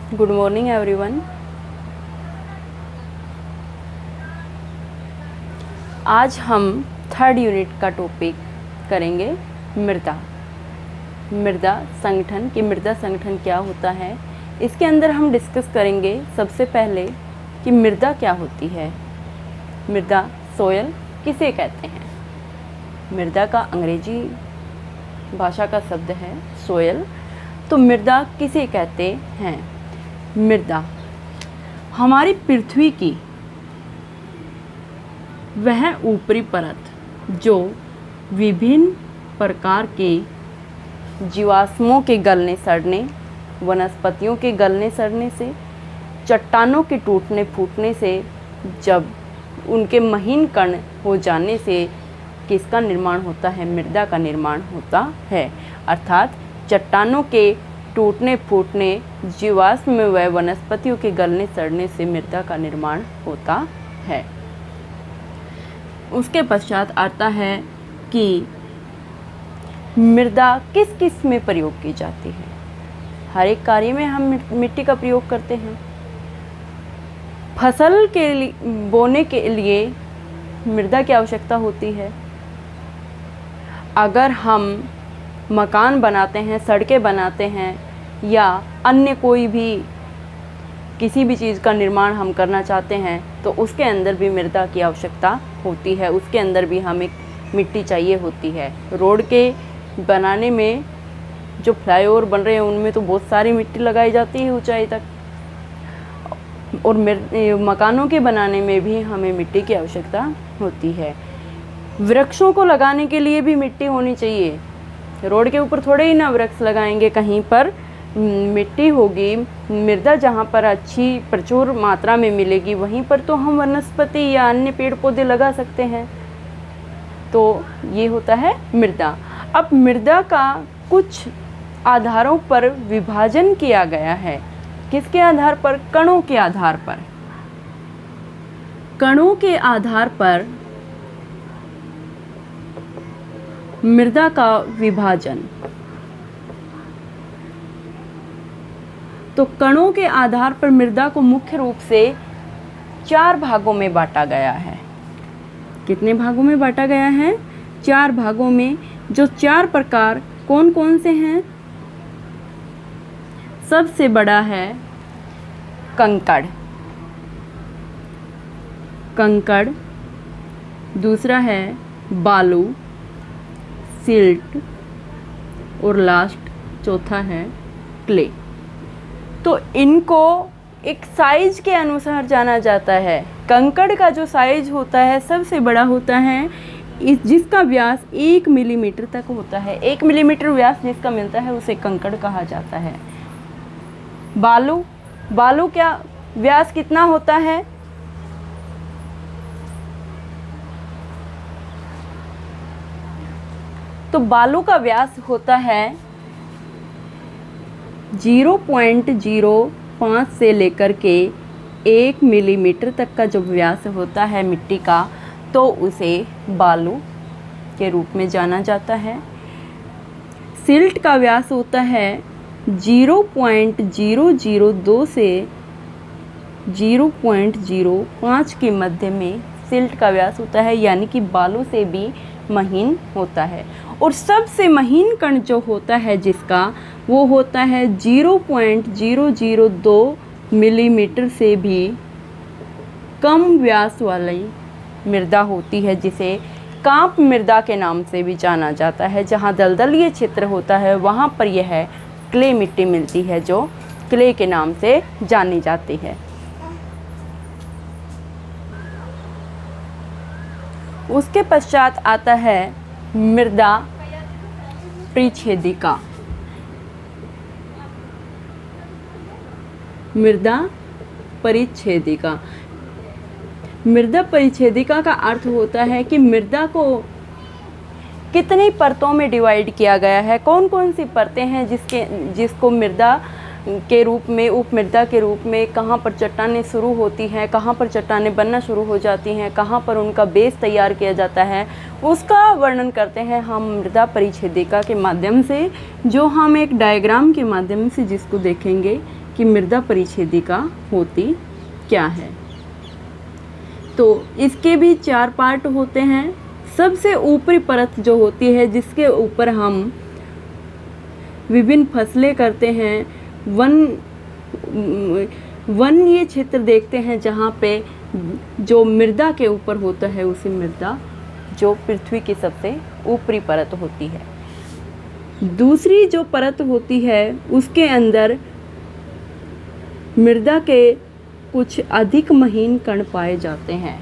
Good morning everyone. आज हम third unit का टॉपिक करेंगे मृदा संगठन कि मृदा संगठन क्या होता है। इसके अंदर हम डिस्कस करेंगे सबसे पहले कि मृदा क्या होती है। मृदा सोयल किसे कहते हैं। मृदा का अंग्रेजी भाषा का शब्द है सोयल। तो मृदा किसे कहते हैं। मृदा हमारी पृथ्वी की वह ऊपरी परत जो विभिन्न प्रकार के जीवाश्मों के गलने सड़ने, वनस्पतियों के गलने सड़ने से, चट्टानों के टूटने फूटने से, जब उनके महीन कण हो जाने से किसका निर्माण होता है, मृदा का निर्माण होता है। अर्थात चट्टानों के टूटने फूटने, जीवाश्म व वनस्पतियों के गलने सड़ने से मृदा का निर्माण होता है। उसके पश्चात आता है कि मृदा किस किस में प्रयोग की जाती है। हर एक कार्य में हम मिट्टी का प्रयोग करते हैं। फसल के बोने के लिए मृदा की आवश्यकता होती है। अगर हम मकान बनाते हैं, सड़कें बनाते हैं या अन्य कोई भी किसी भी चीज़ का निर्माण हम करना चाहते हैं तो उसके अंदर भी मृदा की आवश्यकता होती है। उसके अंदर भी हमें मिट्टी चाहिए होती है। रोड के बनाने में जो फ्लाईओवर बन रहे हैं उनमें तो बहुत सारी मिट्टी लगाई जाती है ऊंचाई तक, और मकानों के बनाने में भी हमें मिट्टी की आवश्यकता होती है। वृक्षों को लगाने के लिए भी मिट्टी होनी चाहिए। रोड के ऊपर थोड़े ही ना वृक्ष लगाएंगे, कहीं पर मिट्टी होगी। मृदा जहाँ पर अच्छी प्रचुर मात्रा में मिलेगी वहीं पर तो हम वनस्पति या अन्य पेड़ पौधे लगा सकते हैं। तो ये होता है मृदा। अब मृदा का कुछ आधारों पर विभाजन किया गया है। किसके आधार पर? कणों के आधार पर। कणों के आधार पर मृदा का विभाजन। तो कणों के आधार पर मृदा को मुख्य रूप से 4 भागों में बांटा गया है। कितने भागों में बांटा गया है? 4 भागों में। जो 4 प्रकार कौन कौन से हैं? सबसे बड़ा है कंकड़। कंकड़। दूसरा है बालू, सिल्ट, और लास्ट चौथा है क्ले। तो इनको एक साइज के अनुसार जाना जाता है। कंकड़ का जो साइज होता है सबसे बड़ा होता है, जिसका व्यास 1 मिलीमीटर तक होता है। 1 मिलीमीटर व्यास जिसका मिलता है उसे कंकड़ कहा जाता है। बालू क्या व्यास कितना होता है? तो बालू का व्यास होता है 0.05 से लेकर के 1 मिलीमीटर तक का जो व्यास होता है मिट्टी का, तो उसे बालू के रूप में जाना जाता है। सिल्ट का व्यास होता है 0.002 से 0.05 के मध्य में सिल्ट का व्यास होता है, यानी कि बालू से भी महीन होता है। और सबसे महीन कण जो होता है जिसका, वो होता है 0.002 मिलीमीटर से भी कम व्यास वाली मृदा होती है, जिसे कांप मृदा के नाम से भी जाना जाता है। जहाँ दलदलीय क्षेत्र होता है वहाँ पर यह क्ले मिट्टी मिलती है जो क्ले के नाम से जानी जाती है। उसके पश्चात आता है मृदा परिच्छेदिका। मृदा परिच्छेदिका। मृदा परिच्छेदिका का अर्थ होता है कि मृदा को कितनी परतों में डिवाइड किया गया है। कौन कौन सी परतें हैं जिसको मृदा के रूप में, उपमृदा के रूप में, कहाँ पर चट्टानें शुरू होती हैं, कहाँ पर चट्टानें बनना शुरू हो जाती हैं, कहाँ पर उनका बेस तैयार किया जाता है, उसका वर्णन करते हैं हम मृदा परिच्छेदिका के माध्यम से, जो हम एक डायग्राम के माध्यम से जिसको देखेंगे कि मृदा परिच्छेदिका होती क्या है। तो इसके भी 4 पार्ट होते हैं। सबसे ऊपरी परत जो होती है जिसके ऊपर हम विभिन्न फसलें करते हैं, वन ये क्षेत्र देखते हैं जहाँ पे जो मृदा के ऊपर होता है उसी मृदा जो पृथ्वी की सबसे ऊपरी परत होती है। दूसरी जो परत होती है उसके अंदर मृदा के कुछ अधिक महीन कण पाए जाते हैं।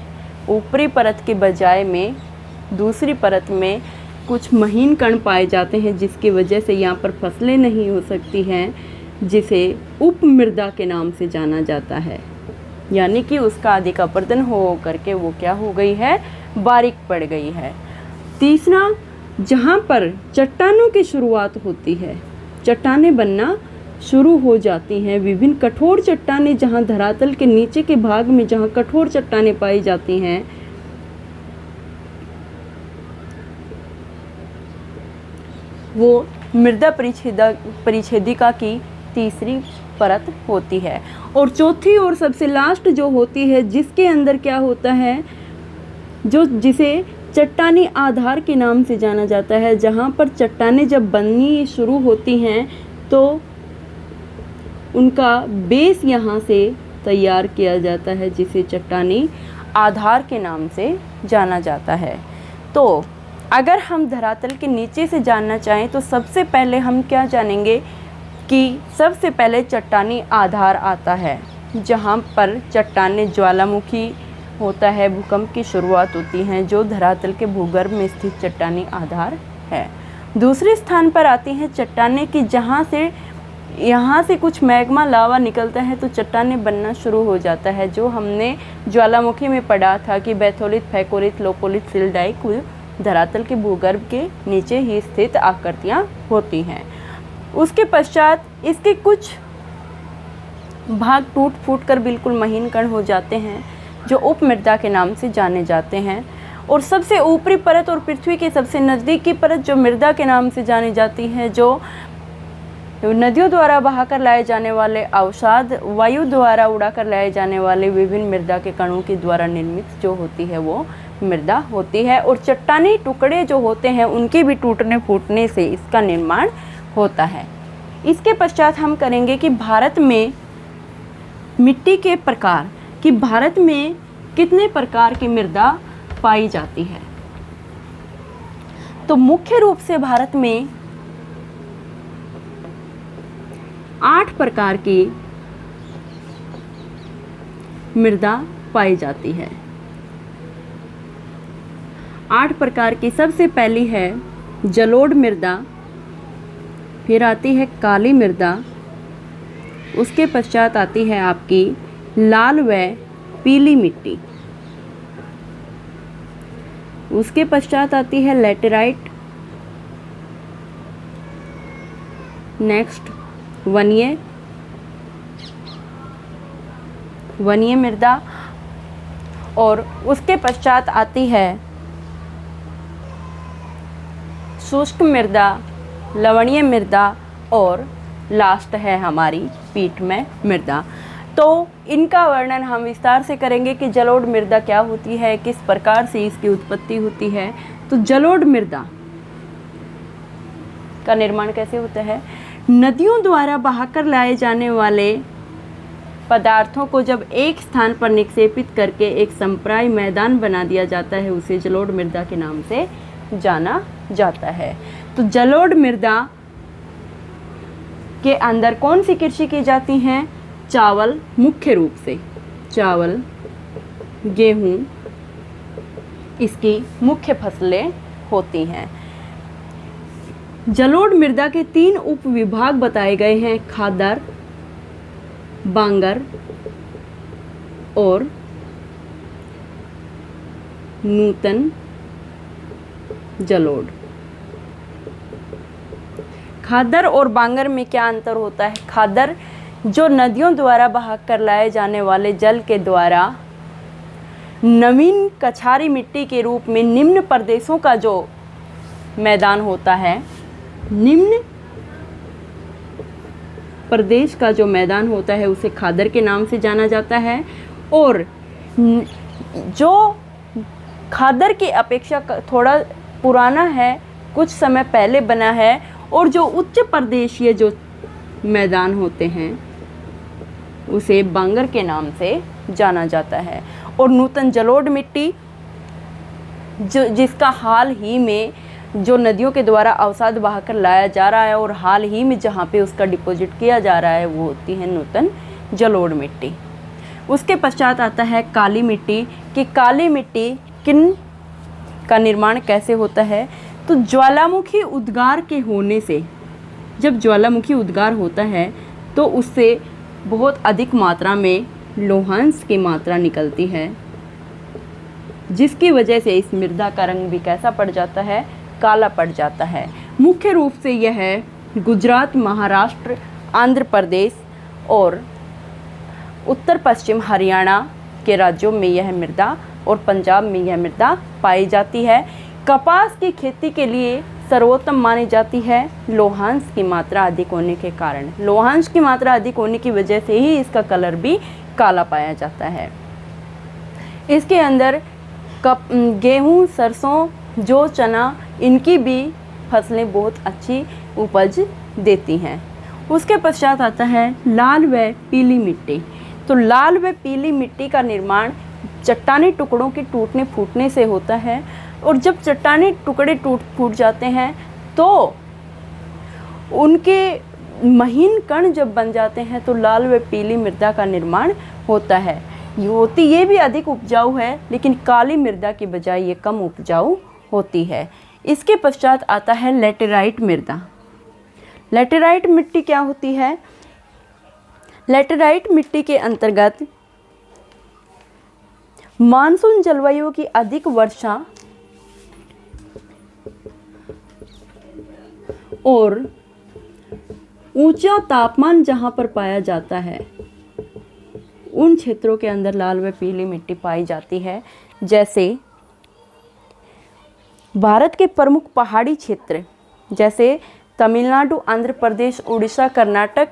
ऊपरी परत के बजाय में दूसरी परत में कुछ महीन कण पाए जाते हैं जिसकी वजह से यहाँ पर फसलें नहीं हो सकती हैं, जिसे उपमृदा के नाम से जाना जाता है। यानी कि उसका अधिक अपरदन हो करके वो क्या हो गई है, बारीक पड़ गई है। तीसरा, जहाँ पर चट्टानों की शुरुआत होती है, चट्टानें बनना शुरू हो जाती हैं। विभिन्न कठोर चट्टानें जहाँ धरातल के नीचे के भाग में जहाँ कठोर चट्टानें पाई जाती हैं, वो मृदा परिच्छेदिका की तीसरी परत होती है। और चौथी और सबसे लास्ट जो होती है जिसके अंदर क्या होता है, जिसे चट्टानी आधार के नाम से जाना जाता है। जहाँ पर चट्टानें जब बननी शुरू होती हैं तो उनका बेस यहाँ से तैयार किया जाता है, जिसे चट्टानी आधार के नाम से जाना जाता है। तो अगर हम धरातल के नीचे से जानना चाहें तो सबसे पहले हम क्या जानेंगे कि सबसे पहले चट्टानी आधार आता है, जहाँ पर चट्टानें ज्वालामुखी होता है, भूकंप की शुरुआत होती हैं, जो धरातल के भूगर्भ में स्थित चट्टानी आधार है। दूसरे स्थान पर आती हैं चट्टानें कि यहाँ से कुछ मैग्मा लावा निकलता है तो चट्टानें बनना शुरू हो जाता है, जो हमने ज्वालामुखी में पढ़ा था कि बैथोलिथ, फैकोलिथ, लोपोलिथ, सिलडाइक कुल धरातल के भूगर्भ के नीचे ही स्थित आकृतियाँ होती हैं। उसके पश्चात इसके कुछ भाग टूट फूट कर बिल्कुल महीन कण हो जाते हैं, जो उपमृदा के नाम से जाने जाते हैं। और सबसे ऊपरी परत और पृथ्वी के सबसे नज़दीकी परत जो मृदा के नाम से जानी जाती है, जो नदियों द्वारा बहाकर लाए जाने वाले अवसाद, वायु द्वारा उड़ाकर लाए जाने वाले विभिन्न मृदा के कणों के द्वारा निर्मित जो होती है वो मृदा होती है। और चट्टानी टुकड़े जो होते हैं उनके भी टूटने फूटने से इसका निर्माण होता है। इसके पश्चात हम करेंगे कि भारत में मिट्टी के प्रकार, कि भारत में कितने प्रकार की मृदा पाई जाती है। तो मुख्य रूप से भारत में 8 प्रकार की मृदा पाई जाती है। 8 प्रकार की सबसे पहली है जलोढ़ मृदा, फिर आती है काली मृदा, उसके पश्चात आती है आपकी लाल व पीली मिट्टी, उसके पश्चात आती है लैटेराइट, नेक्स्ट वनीय मृदा, और उसके पश्चात आती है शुष्क मृदा, लवणीय मृदा, और लास्ट है हमारी पीठमय मृदा। तो इनका वर्णन हम विस्तार से करेंगे कि जलोढ़ मृदा क्या होती है, किस प्रकार से इसकी उत्पत्ति होती है। तो जलोढ़ मृदा का निर्माण कैसे होता है, नदियों द्वारा बहाकर लाए जाने वाले पदार्थों को जब एक स्थान पर निक्षेपित करके एक संप्राय मैदान बना दिया जाता है, उसे जलोढ़ मृदा के नाम से जाना जाता है। तो जलोढ़ मृदा के अंदर कौन सी कृषि की जाती हैं, चावल, मुख्य रूप से चावल, गेहूं, इसकी मुख्य फसलें होती हैं। जलोढ़ मृदा के 3 उप विभाग बताए गए हैं, खादर, बांगर और नूतन जलोढ़। खादर और बांगर में क्या अंतर होता है? खादर जो नदियों द्वारा बहाकर लाए जाने वाले जल के द्वारा नवीन कछारी मिट्टी के रूप में निम्न प्रदेशों का जो मैदान होता है, निम्न प्रदेश का जो मैदान होता है उसे खादर के नाम से जाना जाता है। और जो खादर की अपेक्षा थोड़ा पुराना है, कुछ समय पहले बना है, और जो उच्च प्रदेशीय जो मैदान होते हैं उसे बांगर के नाम से जाना जाता है। और नूतन जलोढ़ मिट्टी जिसका हाल ही में जो नदियों के द्वारा अवसाद बहाकर लाया जा रहा है और हाल ही में जहाँ पे उसका डिपॉजिट किया जा रहा है वो होती है नूतन जलोढ़ मिट्टी। उसके पश्चात आता है काली मिट्टी, कि काली मिट्टी किन का निर्माण कैसे होता है। तो ज्वालामुखी उद्गार के होने से, जब ज्वालामुखी उद्गार होता है तो उससे बहुत अधिक मात्रा में लोहांश की मात्रा निकलती है, जिसकी वजह से इस मृदा का रंग भी कैसा पड़ जाता है, काला पड़ जाता है। मुख्य रूप से यह गुजरात, महाराष्ट्र, आंध्र प्रदेश और उत्तर पश्चिम हरियाणा के राज्यों में यह मृदा और पंजाब में यह मृदा पाई जाती है। कपास की खेती के लिए सर्वोत्तम मानी जाती है, लोहांश की मात्रा अधिक होने के कारण। लोहांश की मात्रा अधिक होने की वजह से ही इसका कलर भी काला पाया जाता है। इसके अंदर गेहूँ, सरसों, जौ, चना, इनकी भी फसलें बहुत अच्छी उपज देती हैं। उसके पश्चात आता है लाल व पीली मिट्टी। तो लाल व पीली मिट्टी का निर्माण चट्टानी टुकड़ों के टूटने फूटने से होता है, और जब चट्टानी टुकड़े टूट फूट जाते हैं तो उनके महीन कण जब बन जाते हैं तो लाल व पीली मृदा का निर्माण होता है। ये भी अधिक उपजाऊ है, लेकिन काली मृदा की बजाय ये कम उपजाऊ होती है। इसके पश्चात आता है लेटेराइट मृदा। लेटेराइट मिट्टी क्या होती है? लेटेराइट मिट्टी के अंतर्गत मानसून जलवायु की अधिक वर्षा और ऊंचा तापमान जहां पर पाया जाता है उन क्षेत्रों के अंदर लाल व पीली मिट्टी पाई जाती है। जैसे भारत के प्रमुख पहाड़ी क्षेत्र जैसे तमिलनाडु, आंध्र प्रदेश, उड़ीसा, कर्नाटक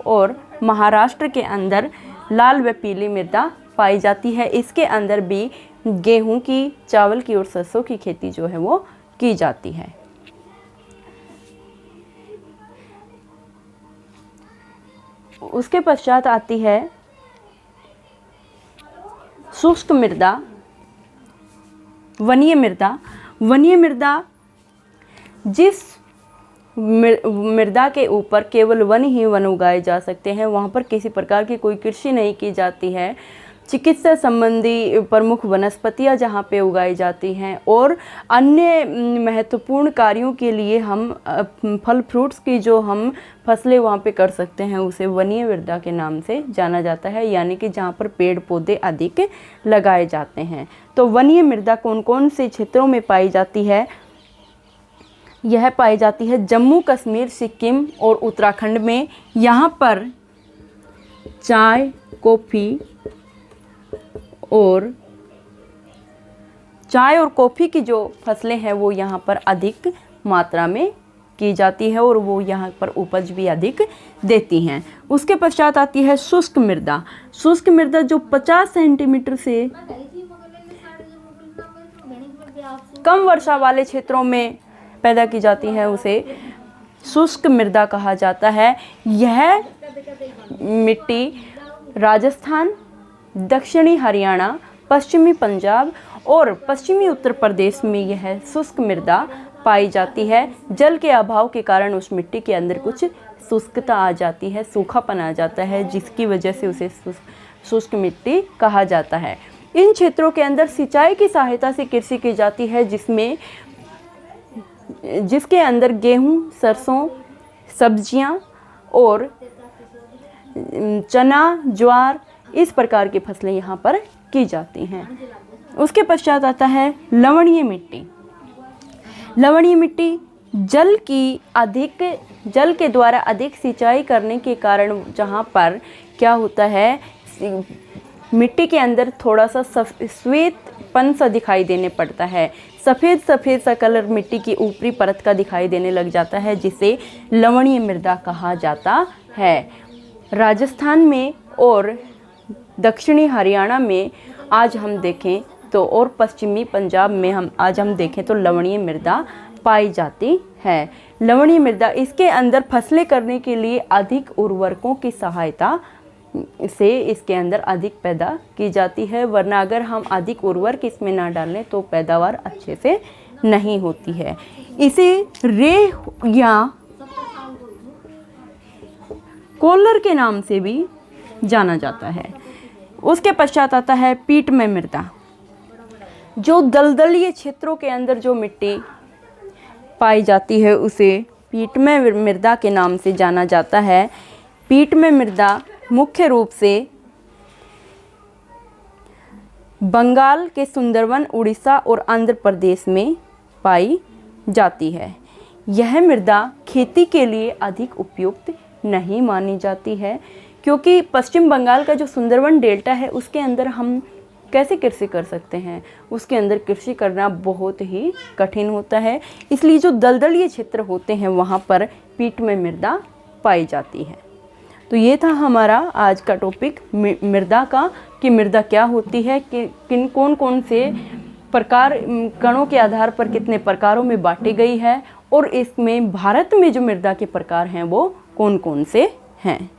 और महाराष्ट्र के अंदर लाल व पीली मृदा पाई जाती है। इसके अंदर भी गेहूं की, चावल की और सरसों की खेती जो है वो की जाती है। उसके पश्चात आती है शुष्क मृदा, वनीय मृदा। वनीय मृदा जिस मृदा के ऊपर केवल वन ही वन उगाए जा सकते हैं, वहाँ पर किसी प्रकार की कोई कृषि नहीं की जाती है। चिकित्सा संबंधी प्रमुख वनस्पतियाँ जहाँ पे उगाई जाती हैं और अन्य महत्वपूर्ण कार्यों के लिए हम फल फ्रूट्स की जो हम फसलें वहाँ पे कर सकते हैं, उसे वनीय मृदा के नाम से जाना जाता है, यानी कि जहाँ पर पेड़ पौधे अधिक लगाए जाते हैं। तो वनीय मृदा कौन कौन से क्षेत्रों में पाई जाती है? यह पाई जाती है जम्मू कश्मीर, सिक्किम और उत्तराखंड में। यहाँ पर चाय, कॉफ़ी और की जो फसलें हैं वो यहाँ पर अधिक मात्रा में की जाती है और वो यहाँ पर उपज भी अधिक देती हैं। उसके पश्चात आती है शुष्क मृदा। शुष्क मृदा जो 50 सेंटीमीटर से कम वर्षा वाले क्षेत्रों में पैदा की जाती है, उसे शुष्क मृदा कहा जाता है। यह मिट्टी राजस्थान, दक्षिणी हरियाणा, पश्चिमी पंजाब और पश्चिमी उत्तर प्रदेश में यह शुष्क मृदा पाई जाती है। जल के अभाव के कारण उस मिट्टी के अंदर कुछ शुष्कता आ जाती है, सूखापन आ जाता है, जिसकी वजह से उसे शुष्क मिट्टी कहा जाता है। इन क्षेत्रों के अंदर सिंचाई की सहायता से कृषि की जाती है, जिसके अंदर गेहूं, सरसों, सब्जियां और चना, ज्वार इस प्रकार की फसलें यहाँ पर की जाती हैं। उसके पश्चात आता है लवणीय मिट्टी। लवणीय मिट्टी जल के द्वारा अधिक सिंचाई करने के कारण जहाँ पर क्या होता है, मिट्टी के अंदर थोड़ा सा श्वेतपन सा दिखाई देने पड़ता है, सफ़ेद सफ़ेद सा कलर मिट्टी की ऊपरी परत का दिखाई देने लग जाता है, जिसे लवणीय मृदा कहा जाता है। राजस्थान में और दक्षिणी हरियाणा में आज हम देखें तो, और पश्चिमी पंजाब में आज हम देखें तो लवणीय मृदा पाई जाती है। लवणीय मृदा, इसके अंदर फसलें करने के लिए अधिक उर्वरकों की सहायता से इसके अंदर अधिक पैदा की जाती है, वरना अगर हम अधिक उर्वरक इसमें ना डालें तो पैदावार अच्छे से नहीं होती है। इसे रेह या कोलर के नाम से भी जाना जाता है। उसके पश्चात आता है पीटमय मृदा। जो दलदलीय क्षेत्रों के अंदर जो मिट्टी पाई जाती है उसे पीटमय मृदा के नाम से जाना जाता है। पीटमय मृदा मुख्य रूप से बंगाल के सुंदरवन, उड़ीसा और आंध्र प्रदेश में पाई जाती है। यह मृदा खेती के लिए अधिक उपयुक्त नहीं मानी जाती है, क्योंकि पश्चिम बंगाल का जो सुंदरवन डेल्टा है उसके अंदर हम कैसे कृषि कर सकते हैं, उसके अंदर कृषि करना बहुत ही कठिन होता है। इसलिए जो दलदलीय क्षेत्र होते हैं वहाँ पर पीटमय मृदा पाई जाती है। तो ये था हमारा आज का टॉपिक मृदा का, कि मृदा क्या होती है, कि कौन कौन से प्रकार कणों के आधार पर कितने प्रकारों में बांटी गई है, और इसमें भारत में जो मृदा के प्रकार हैं वो कौन कौन से हैं।